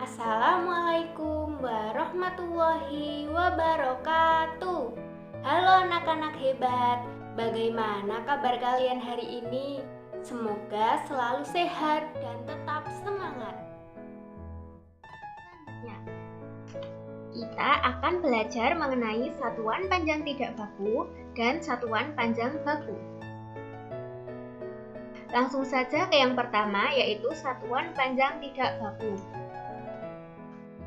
Assalamualaikum warahmatullahi wabarakatuh. Halo anak-anak hebat, bagaimana kabar kalian hari ini? Semoga selalu sehat dan tetap semangat. Selanjutnya, kita akan belajar mengenai satuan panjang tidak baku dan satuan panjang baku. Langsung saja ke yang pertama, yaitu satuan panjang tidak baku.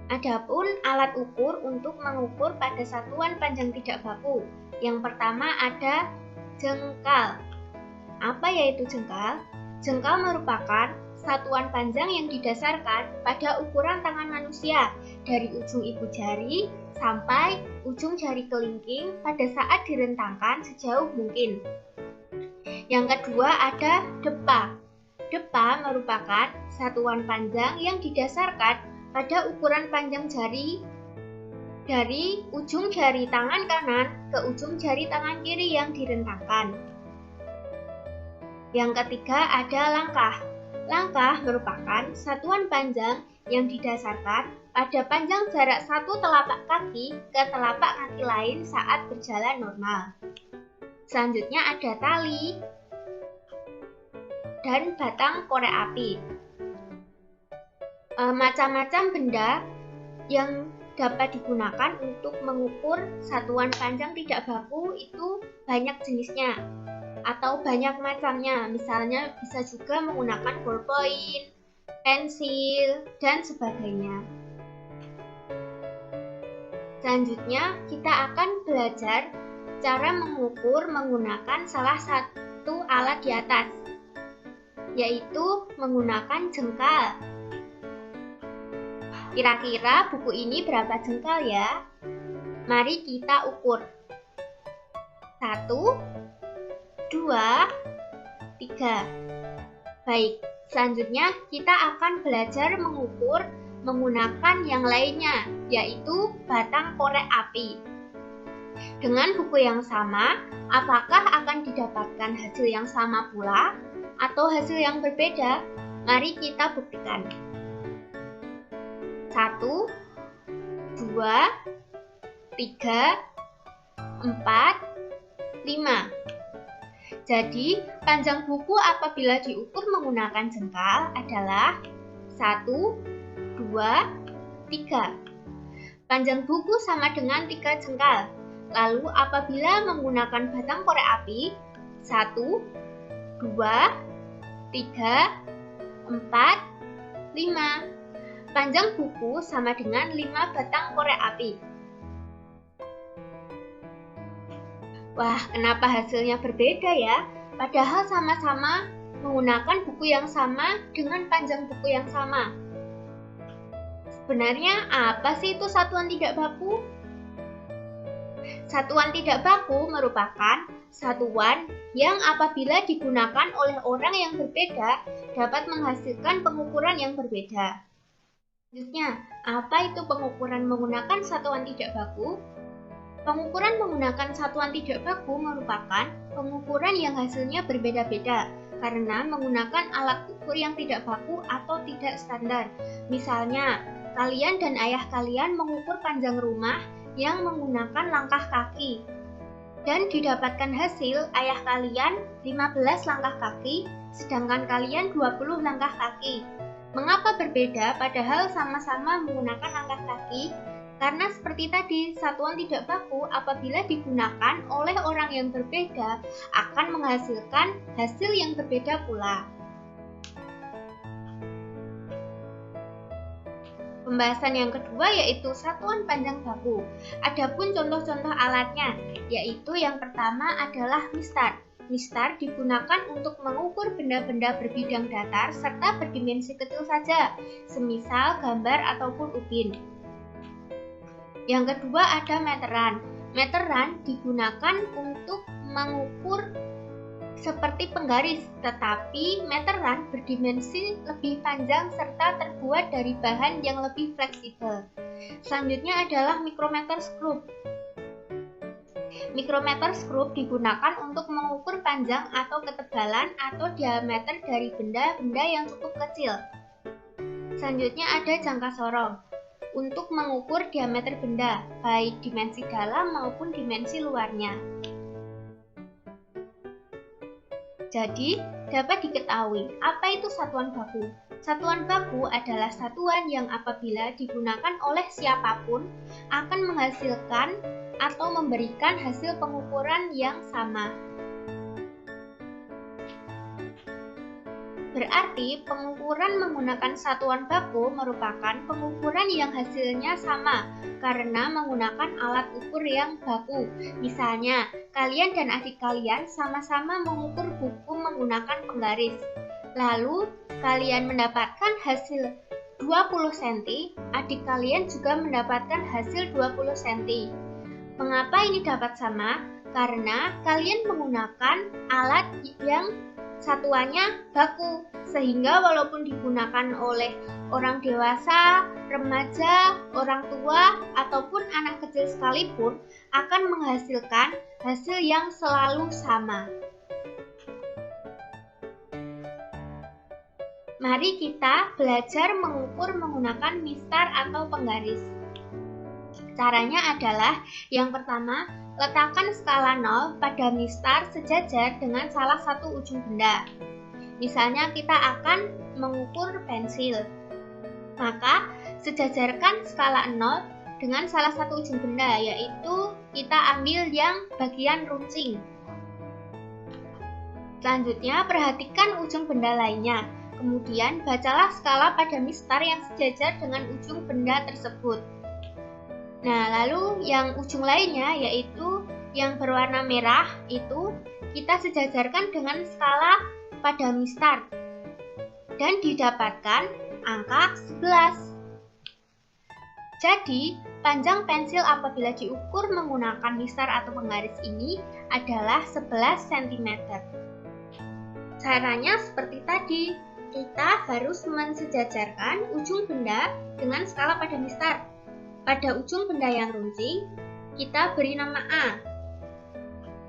Adapun alat ukur untuk mengukur pada satuan panjang tidak baku. Yang pertama ada jengkal. Apa yaitu jengkal? Jengkal merupakan satuan panjang yang didasarkan pada ukuran tangan manusia dari ujung ibu jari sampai ujung jari kelingking pada saat direntangkan sejauh mungkin. Yang kedua ada depa. Depa merupakan satuan panjang yang didasarkan pada ukuran panjang jari dari ujung jari tangan kanan ke ujung jari tangan kiri yang direntangkan. Yang ketiga ada langkah. Langkah merupakan satuan panjang yang didasarkan pada panjang jarak satu telapak kaki ke telapak kaki lain saat berjalan normal. Selanjutnya ada tali dan batang korek api. Macam-macam benda yang dapat digunakan untuk mengukur satuan panjang tidak baku itu banyak jenisnya atau banyak macamnya. Misalnya bisa juga menggunakan ballpoint, pensil, dan sebagainya. Selanjutnya kita akan belajar cara mengukur menggunakan salah satu alat di atas, yaitu menggunakan jengkal. Kira-kira buku ini berapa jengkal ya? Mari kita ukur. 1, 2, 3. Baik, selanjutnya kita akan belajar mengukur menggunakan yang lainnya, yaitu batang korek api. Dengan buku yang sama, apakah akan didapatkan hasil yang sama pula atau hasil yang berbeda? Mari kita buktikan. 1, 2, 3, 4, 5. Jadi, panjang buku apabila diukur menggunakan jengkal adalah 1, 2, 3. Panjang buku sama dengan 3 jengkal. Lalu apabila menggunakan batang korek api, 1, 2, 3, 4, 5. Panjang buku sama dengan 5 batang korek api. Wah, kenapa hasilnya berbeda ya? Padahal sama-sama menggunakan buku yang sama dengan panjang buku yang sama. Sebenarnya apa sih itu satuan tidak baku? Satuan tidak baku merupakan satuan yang apabila digunakan oleh orang yang berbeda dapat menghasilkan pengukuran yang berbeda. Selanjutnya, apa itu pengukuran menggunakan satuan tidak baku? Pengukuran menggunakan satuan tidak baku merupakan pengukuran yang hasilnya berbeda-beda karena menggunakan alat ukur yang tidak baku atau tidak standar. Misalnya, kalian dan ayah kalian mengukur panjang rumah yang menggunakan langkah kaki dan didapatkan hasil ayah kalian 15 langkah kaki sedangkan kalian 20 langkah kaki. Mengapa berbeda padahal sama-sama menggunakan langkah kaki? Karena seperti tadi, satuan tidak baku apabila digunakan oleh orang yang berbeda akan menghasilkan hasil yang berbeda pula. Pembahasan yang kedua yaitu satuan panjang baku. Adapun contoh-contoh alatnya, yaitu yang pertama adalah mistar. Mistar digunakan untuk mengukur benda-benda berbidang datar serta berdimensi kecil saja, semisal gambar ataupun ubin. Yang kedua ada meteran. Meteran digunakan untuk mengukur seperti penggaris, tetapi meteran berdimensi lebih panjang serta terbuat dari bahan yang lebih fleksibel. Selanjutnya adalah micrometer scope. Micrometer scope digunakan untuk mengukur panjang atau ketebalan atau diameter dari benda-benda yang cukup kecil. Selanjutnya ada jangka sorong untuk mengukur diameter benda, baik dimensi dalam maupun dimensi luarnya. Jadi, dapat diketahui apa itu satuan baku. Satuan baku adalah satuan yang apabila digunakan oleh siapapun akan menghasilkan atau memberikan hasil pengukuran yang sama. Berarti, pengukuran menggunakan satuan baku merupakan pengukuran yang hasilnya sama karena menggunakan alat ukur yang baku. Misalnya, kalian dan adik kalian sama-sama mengukur buku menggunakan penggaris. Lalu, kalian mendapatkan hasil 20 cm, adik kalian juga mendapatkan hasil 20 cm. Mengapa ini dapat sama? Karena kalian menggunakan alat yang satuannya baku, sehingga walaupun digunakan oleh orang dewasa, remaja, orang tua, ataupun anak kecil sekalipun akan menghasilkan hasil yang selalu sama. Mari kita belajar mengukur menggunakan mistar atau penggaris. Caranya adalah yang pertama, letakkan skala 0 pada mistar sejajar dengan salah satu ujung benda. Misalnya kita akan mengukur pensil. Maka, sejajarkan skala 0 dengan salah satu ujung benda, yaitu kita ambil yang bagian runcing. Selanjutnya, perhatikan ujung benda lainnya. Kemudian, bacalah skala pada mistar yang sejajar dengan ujung benda tersebut. Nah, lalu yang ujung lainnya, yaitu yang berwarna merah, itu kita sejajarkan dengan skala pada mistar dan didapatkan angka 11. Jadi, panjang pensil apabila diukur menggunakan mistar atau penggaris ini adalah 11 cm. Caranya seperti tadi, kita harus mensejajarkan ujung benda dengan skala pada mistar. Pada ujung benda yang runcing, kita beri nama A.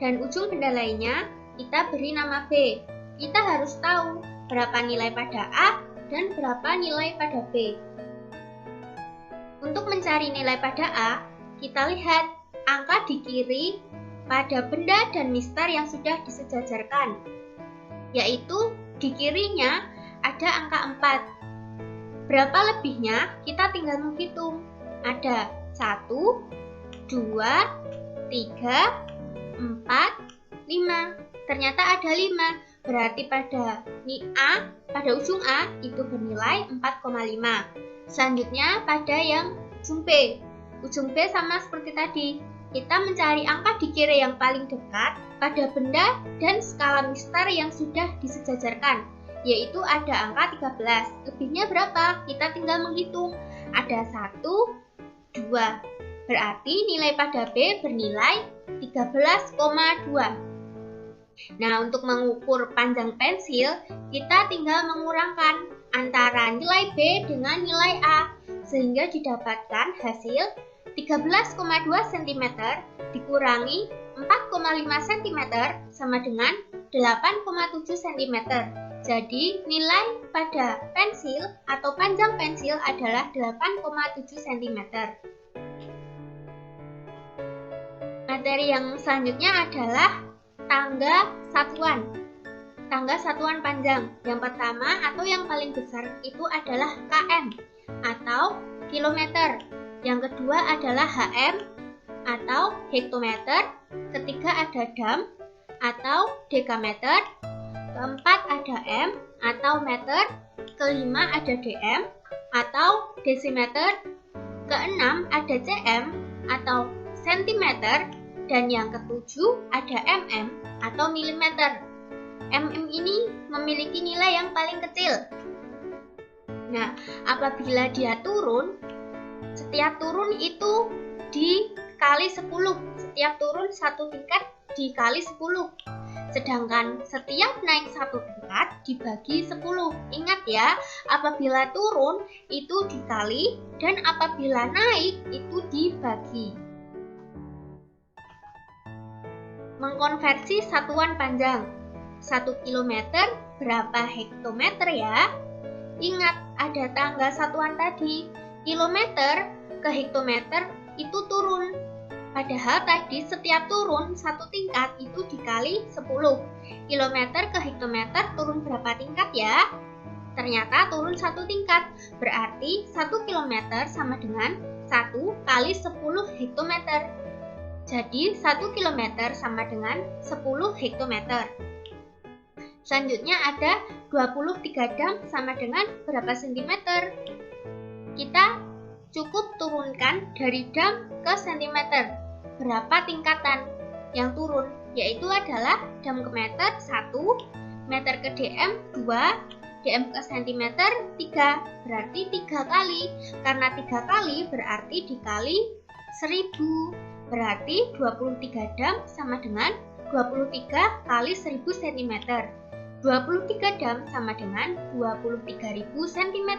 Dan ujung benda lainnya, kita beri nama B. Kita harus tahu berapa nilai pada A dan berapa nilai pada B. Untuk mencari nilai pada A, kita lihat angka di kiri pada benda dan mistar yang sudah disejajarkan. Yaitu di kirinya ada angka 4. Berapa lebihnya, kita tinggal menghitung. Ada 1, 2, 3, 4, 5. Ternyata ada 5. Berarti pada ujung A itu bernilai 4,5. Selanjutnya pada yang ujung B. Ujung B sama seperti tadi. Kita mencari angka di kiri yang paling dekat pada benda dan skala mistar yang sudah disejajarkan, yaitu ada angka 13. Lebihnya berapa? Kita tinggal menghitung. Ada 1, 2. Berarti nilai pada B bernilai 13,2. Nah, untuk mengukur panjang pensil, kita tinggal mengurangkan antara nilai B dengan nilai A, sehingga didapatkan hasil 13,2 cm dikurangi 4,5 cm sama dengan 8,7 cm. Jadi, nilai pada pensil atau panjang pensil adalah 8,7 cm. Materi yang selanjutnya adalah tangga satuan. Tangga satuan panjang. Yang pertama atau yang paling besar itu adalah km atau kilometer. Yang kedua adalah hm atau hektometer. Ketiga ada dam atau dekameter. Keempat ada m atau meter. Kelima ada dm atau desimeter. Keenam ada cm atau sentimeter. Dan yang ketujuh ada mm atau milimeter. Mm ini memiliki nilai yang paling kecil. Nah, apabila dia turun, setiap turun itu dikali 10. Setiap turun satu tingkat dikali 10. Sedangkan setiap naik satu tingkat dibagi 10. Ingat ya, apabila turun itu dikali dan apabila naik itu dibagi. Mengkonversi satuan panjang. 1 km berapa hektometer ya? Ingat, ada tanggal satuan tadi. Kilometer ke hektometer itu turun. Padahal tadi setiap turun satu tingkat itu dikali 10. Kilometer ke hektometer turun berapa tingkat ya? Ternyata turun satu tingkat. Berarti 1 kilometer sama dengan 1 kali 10 hektometer. Jadi 1 kilometer sama dengan 10 hektometer. Selanjutnya ada 23 dam sama dengan berapa sentimeter? Kita cukup turunkan dari dam ke sentimeter. Berapa tingkatan yang turun? Yaitu adalah dam ke meter 1, meter ke dm 2, dm ke sentimeter 3. Berarti 3 kali. Karena 3 kali berarti dikali 1000. Berarti 23 dam sama dengan 23 kali 1000 cm. 23 dam sama dengan 23.000 cm.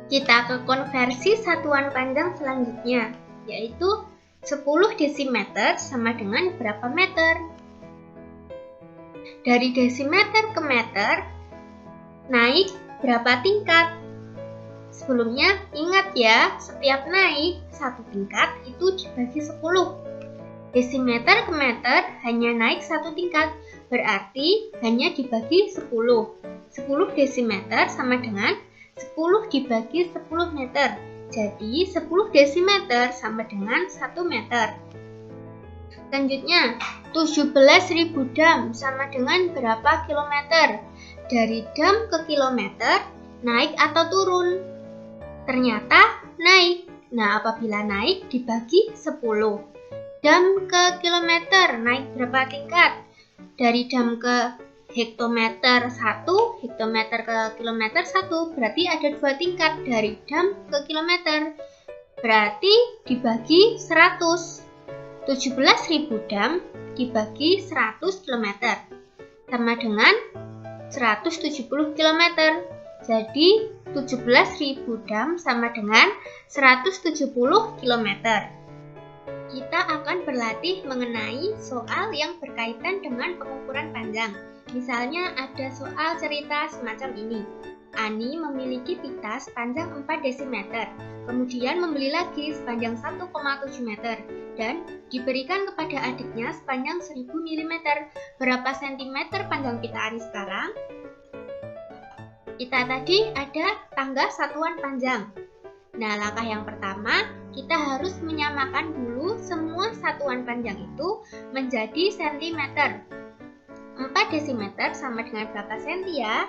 Kita ke konversi satuan panjang selanjutnya, yaitu 10 desimeter sama dengan berapa meter? Dari desimeter ke meter, naik berapa tingkat? Sebelumnya ingat ya, setiap naik satu tingkat itu dibagi 10. Desimeter ke meter hanya naik satu tingkat, berarti hanya dibagi 10. 10 desimeter sama dengan 10 dibagi 10 meter. Jadi 10 desimeter sama dengan 1 meter. Selanjutnya, 17.000 dam sama dengan berapa kilometer? Dari dam ke kilometer, naik atau turun? Ternyata naik. Nah, apabila naik dibagi 10. Dam ke kilometer naik berapa tingkat? Dari dam ke hektometer 1, hektometer ke kilometer 1, berarti ada 2 tingkat dari dam ke kilometer. Berarti dibagi 100. 17.000 dam dibagi 100 km sama dengan 170 km. Jadi 17.000 dam sama dengan 170 km. Kita akan berlatih mengenai soal yang berkaitan dengan pengukuran panjang. Misalnya ada soal cerita semacam ini. Ani memiliki pita sepanjang 4 desimeter, kemudian membeli lagi sepanjang 1,7 meter, dan diberikan kepada adiknya sepanjang 1000 mm. Berapa sentimeter panjang pita Ani sekarang? Kita tadi ada tangga satuan panjang. Nah, langkah yang pertama, kita harus menyamakan dulu semua satuan panjang itu menjadi sentimeter. 4 desimeter sama dengan berapa senti ya?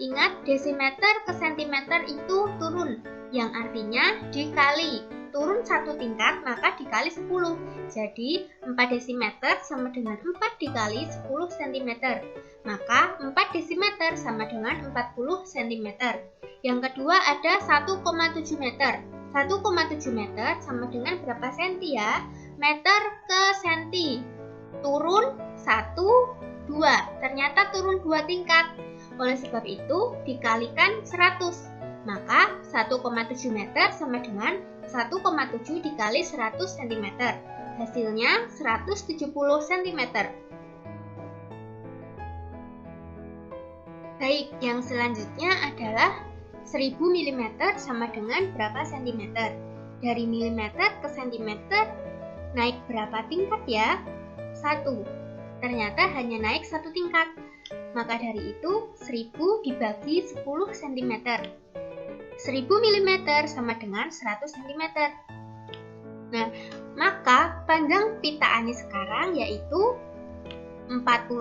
Ingat, desimeter ke sentimeter itu turun, yang artinya dikali. Turun satu tingkat, maka dikali 10. Jadi, 4 desimeter sama dengan 4 dikali 10 cm. Maka, 4 desimeter sama dengan 40 cm. Yang kedua ada 1,7 meter. 1,7 meter sama dengan berapa senti ya? Meter ke senti. Turun 1, 2. Ternyata turun 2 tingkat. Oleh sebab itu dikalikan 100. Maka 1,7 meter sama dengan 1,7 dikali 100 cm. Hasilnya 170 cm. Baik, yang selanjutnya adalah 1000 mm sama dengan berapa cm? Dari milimeter ke sentimeter naik berapa tingkat ya? 1. Ternyata hanya naik 1 tingkat. Maka dari itu 1000 dibagi 10 cm. 1000 mm sama dengan 100 cm. Nah, maka panjang pita Ani sekarang yaitu 40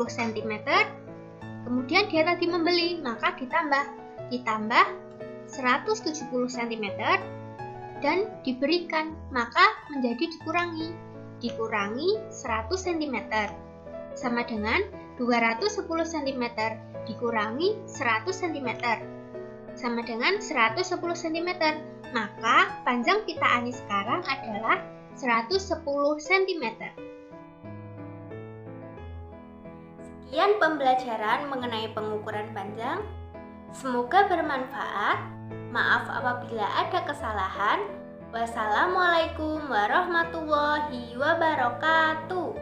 cm. Kemudian dia tadi membeli, maka ditambah 170 cm dan diberikan, maka menjadi dikurangi 100 cm sama dengan 210 cm dikurangi 100 cm sama dengan 110 cm. Maka panjang pita Ani sekarang adalah 110 cm. Sekian pembelajaran mengenai pengukuran panjang. Semoga bermanfaat. Maaf apabila ada kesalahan. Wassalamualaikum warahmatullahi wabarakatuh.